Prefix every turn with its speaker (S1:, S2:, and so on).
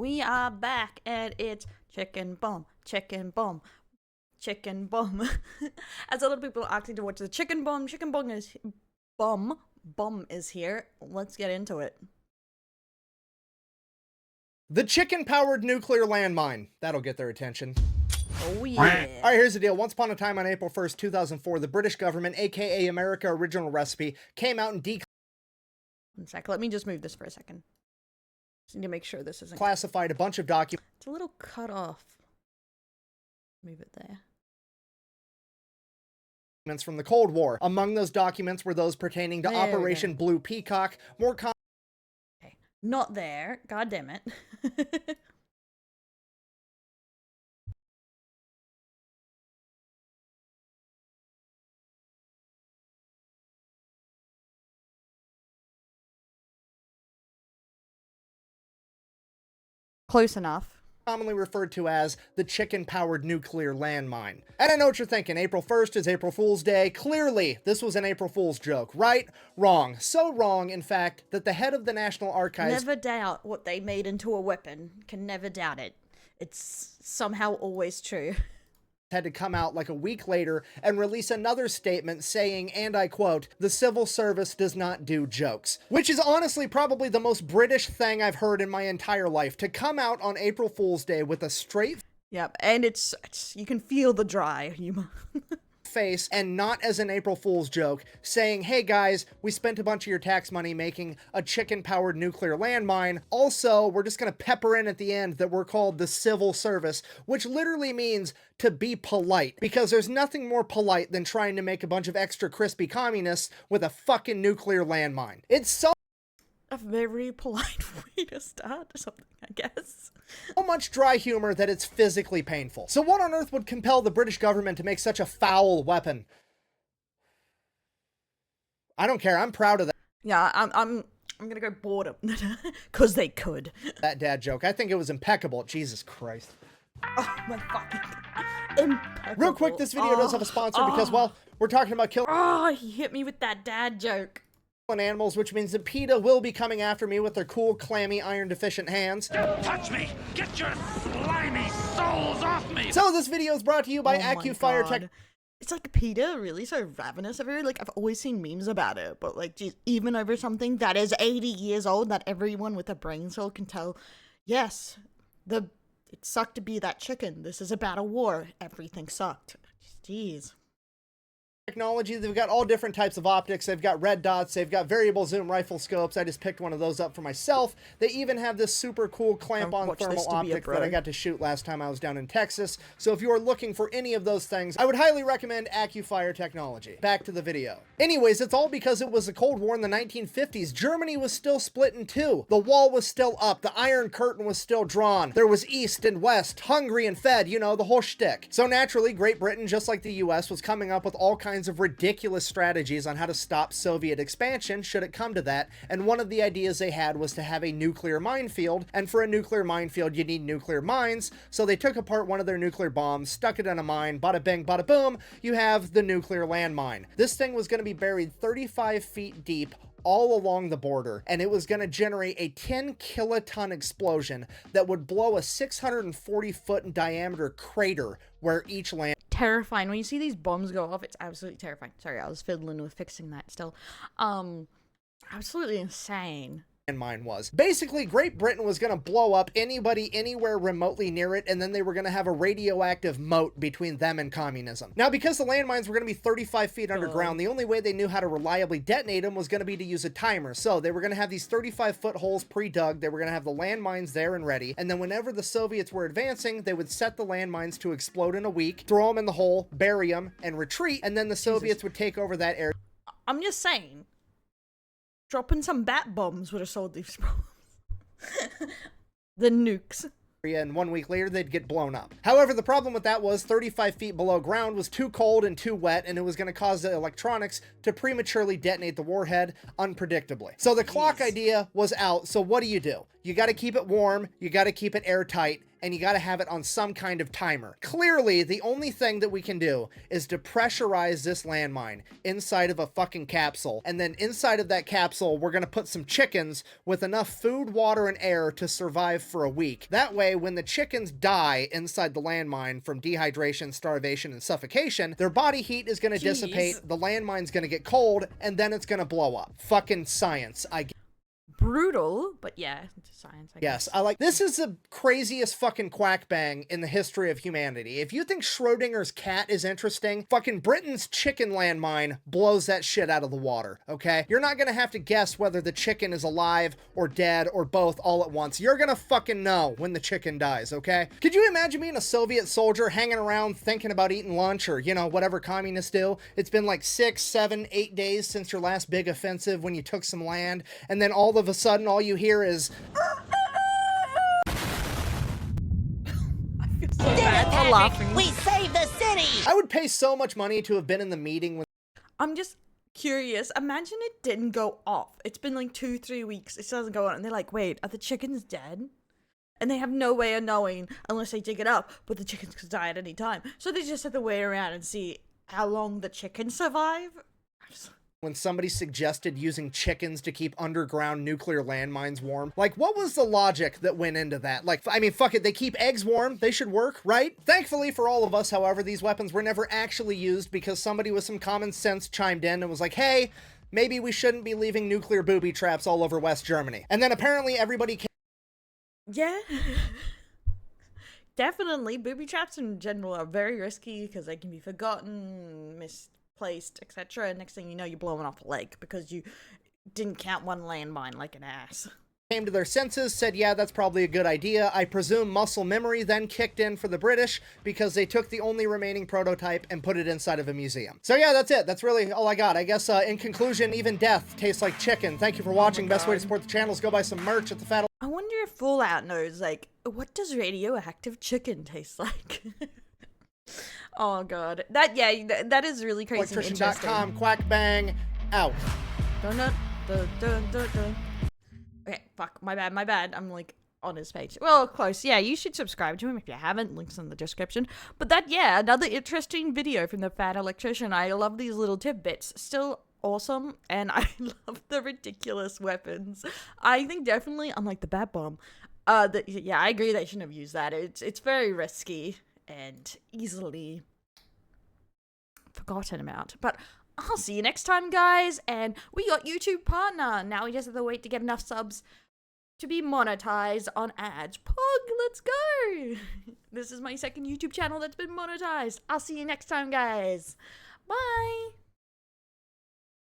S1: We are back, and it's chicken bomb, chicken bomb, chicken bomb. As a lot of people are asking to watch the chicken bomb is bomb is here. Let's get into it.
S2: The chicken-powered nuclear landmine. That'll get their attention.
S1: Oh yeah.
S2: Alright, here's the deal. Once upon a time on April 1st, 2004, the British government, aka America Original Recipe, came out and
S1: One sec, let me just move this for a second. Just need to make sure this isn't
S2: declassified a bunch of documents.
S1: It's a little cut off. Move it there.
S2: From the Cold War. Among those documents were those pertaining to
S1: There we
S2: Operation Blue Peacock, more
S1: Okay. Not there. God damn it. Close enough.
S2: commonly referred to as the chicken-powered nuclear landmine. And I know what you're thinking, April 1st is April Fool's Day. Clearly, this was an April Fool's joke, right? Wrong. So wrong, in fact, that the head of the National Archives—
S1: Never doubt what they made into a weapon. Can never doubt it. It's somehow always true.
S2: had to come out like a week later and release another statement saying, and I quote, "The civil service does not do jokes." Which is honestly probably the most British thing I've heard in my entire life, to come out on April Fool's Day with a straight
S1: Yep, and it's you can feel the dry humor.
S2: face and not as an April Fool's joke, saying, hey guys, we spent a bunch of your tax money making a chicken-powered nuclear landmine. Also, we're just gonna pepper in at the end that we're called the civil service, which literally means to be polite, because there's nothing more polite than trying to make a bunch of extra crispy communists with a fucking nuclear landmine. It's so
S1: A very polite way to start something, I guess.
S2: much dry humor that it's physically painful. So what on earth would compel the British government to make such a foul weapon? I don't care. I'm proud of that.
S1: Yeah, I'm gonna go boredom, cause they could.
S2: That dad joke. I think it was impeccable. Jesus Christ.
S1: Oh my fucking impeccable.
S2: Real quick, this video does have a sponsor because, well, we're talking about killing
S1: Oh, he hit me with that dad joke.
S2: animals, which means that PETA will be coming after me with their cool, clammy, iron-deficient hands.
S3: Don't touch me! Get your slimy souls off me!
S2: So this video is brought to you by
S1: Oh my
S2: AccuFire Tech.
S1: God. It's like PETA really so ravenous everywhere. Like, I've always seen memes about it, but like, geez, even over something that is 80 years old, that everyone with a brain cell can tell, yes, it sucked to be that chicken. This is about a war. Everything sucked. Jeez.
S2: Technology. They've got all different types of optics. They've got red dots. They've got variable zoom rifle scopes. I just picked one of those up for myself. They even have this super cool clamp-on thermal optic that I got to shoot last time I was down in Texas. So if you are looking for any of those things, I would highly recommend AccuFire Technology. Back to the video. Anyways, it's all because it was the Cold War in the 1950s. Germany was still split in two. The wall was still up. The Iron Curtain was still drawn. There was East and West, hungry and fed, you know, the whole shtick. So naturally, Great Britain, just like the US, was coming up with all kinds of ridiculous strategies on how to stop Soviet expansion should it come to that, and one of the ideas they had was to have a nuclear minefield, and for a nuclear minefield you need nuclear mines, so they took apart one of their nuclear bombs, stuck it in a mine, bada bing, bada boom, you have the nuclear landmine. This thing was going to be buried 35 feet deep all along the border, and it was going to generate a 10 kiloton explosion that would blow a 640 foot in diameter crater where each land
S1: Terrifying. When you see these bombs go off, it's absolutely terrifying. Sorry, I was fiddling with fixing that still. Absolutely insane.
S2: mine was. Basically, Great Britain was going to blow up anybody anywhere remotely near it, and then they were going to have a radioactive moat between them and communism. Now, because the landmines were going to be 35 feet underground, the only way they knew how to reliably detonate them was going to be to use a timer. So they were going to have these 35-foot holes pre-dug, they were going to have the landmines there and ready, and then whenever the Soviets were advancing, they would set the landmines to explode in a week, throw them in the hole, bury them, and retreat, and then the Soviets would take over that area.
S1: I'm just saying, dropping some bat bombs would have solved these problems. The nukes.
S2: And 1 week later they'd get blown up. However, the problem with that was 35 feet below ground was too cold and too wet, and it was going to cause the electronics to prematurely detonate the warhead unpredictably. So the clock idea was out, so what do? You got to keep it warm, you got to keep it airtight, and you gotta have it on some kind of timer. Clearly, the only thing that we can do is depressurize this landmine inside of a fucking capsule, and then inside of that capsule, we're gonna put some chickens with enough food, water, and air to survive for a week. That way, when the chickens die inside the landmine from dehydration, starvation, and suffocation, their body heat is gonna dissipate, the landmine's gonna get cold, and then it's gonna blow up. Fucking science, I guess.
S1: Brutal, but yeah, science, I guess.
S2: Yes, I like this is the craziest fucking quack bang in the history of humanity. If you think Schrodinger's cat is interesting, fucking Britain's chicken landmine blows that shit out of the water, okay? You're not gonna have to guess whether the chicken is alive or dead or both all at once. You're gonna fucking know when the chicken dies, okay? Could you imagine being a Soviet soldier hanging around thinking about eating lunch or, you know, whatever communists do? It's been like 6, 7, 8 days since your last big offensive when you took some land, and then all of a sudden all you hear is
S4: We saved the city!
S2: I would pay so much money to have been in the meeting when
S1: I'm just curious. Imagine it didn't go off. It's been like 2-3 weeks. It still doesn't go on. And they're like, wait, are the chickens dead? And they have no way of knowing unless they dig it up. But the chickens could die at any time. So they just have to wait around and see how long the chickens survive.
S2: when somebody suggested using chickens to keep underground nuclear landmines warm. Like, what was the logic that went into that? Like, I mean, fuck it, they keep eggs warm, they should work, right? Thankfully for all of us, however, these weapons were never actually used because somebody with some common sense chimed in and was like, hey, maybe we shouldn't be leaving nuclear booby traps all over West Germany. And then apparently everybody came.
S1: Yeah. Definitely, booby traps in general are very risky because they can be forgotten, misplaced, etc. And next thing you know, you're blowing off a leg because you didn't count one landmine like an ass.
S2: Came to their senses, said, yeah, that's probably a good idea. I presume muscle memory then kicked in for the British because they took the only remaining prototype and put it inside of a museum. So yeah, that's it. That's really all I got. I guess in conclusion, even death tastes like chicken. Thank you for watching. Best way to support the channel is go buy some merch at the Fat.
S1: I wonder if Fallout knows, like, what does radioactive chicken taste like? Oh god. That is really crazy.
S2: Electrician.com, quack bang, out.
S1: Dun. Okay, fuck, my bad. I'm like on his page. Well, close. Yeah, you should subscribe to him if you haven't. Links in the description. But that, yeah, another interesting video from the Fat Electrician. I love these little tidbits. Still awesome, and I love the ridiculous weapons. I think definitely, unlike the bat bomb, yeah, I agree they shouldn't have used that. It's very risky and easily forgotten about. But I'll see you next time, guys, and we got YouTube partner. Now we just have to wait to get enough subs to be monetized on ads. Pog, let's go! This is my second YouTube channel that's been monetized. I'll see you next time, guys. Bye!